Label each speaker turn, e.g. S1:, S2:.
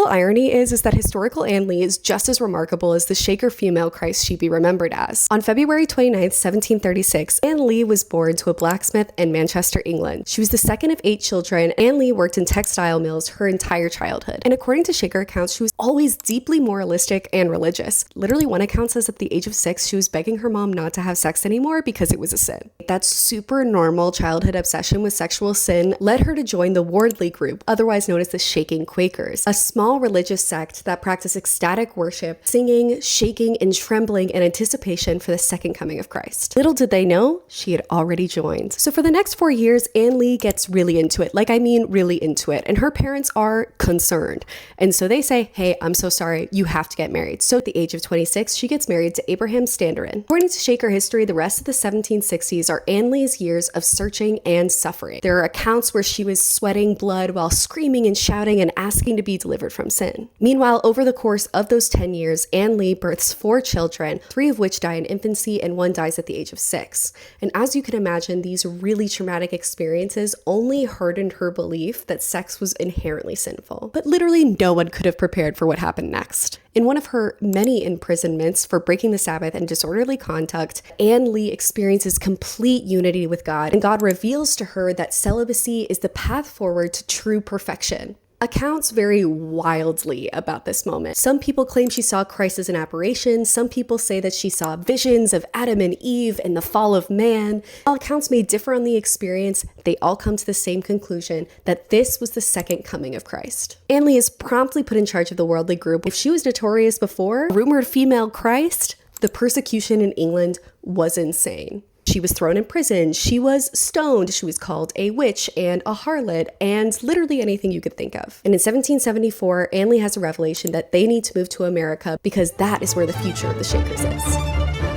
S1: real irony is that historical Anne Lee is just as remarkable as the Shaker female Christ she'd be remembered as. On February 29th, 1736, Anne Lee was born to a blacksmith in Manchester, England. She was the second of 8 children. Anne Lee worked in textile mills her entire childhood, and according to Shaker accounts, she was always deeply moralistic and religious. Literally, one account says at the age of 6, she was begging her mom not to have sex anymore because it was a sin. That super normal childhood obsession with sexual sin led her to join the Wardley group, otherwise known as the Shaking Quakers, a small religious sect that practiced ecstatic worship, singing, shaking, and trembling in anticipation for the second coming of Christ. Little did they know, she had already joined. So for the next 4 years, Anne Lee gets really into it, really into it, and her parents are concerned. And so they say, hey, I'm so sorry, you have to get married. So at the age of 26, she gets married to Abraham Standerin. According to Shaker history, the rest of the 1760s are Anne Lee's years of searching and suffering. There are accounts where she was sweating blood while screaming and shouting and asking to be delivered from sin. Meanwhile, over the course of those 10 years, Anne Lee births 4 children, 3 of which die in infancy and 1 dies at the age of 6. And as you can imagine, these really traumatic experiences only hardened her belief that sex was inherently sinful. But literally no one could have prepared for what happened next. In one of her many imprisonments for breaking the Sabbath and disorderly conduct, Anne Lee experiences complete unity with God, and God reveals to her that celibacy is the path forward to true perfection. Accounts vary wildly about this moment. Some people claim she saw Christ as an apparition. Some people say that she saw visions of Adam and Eve and the fall of man. While accounts may differ on the experience, they all come to the same conclusion that this was the second coming of Christ. Anne Lee is promptly put in charge of the Worldly group. If she was notorious before, rumored female Christ, the persecution in England was insane. She was thrown in prison, she was stoned, she was called a witch and a harlot, and literally anything you could think of. And in 1774, Anne Lee has a revelation that they need to move to America because that is where the future of the Shakers is.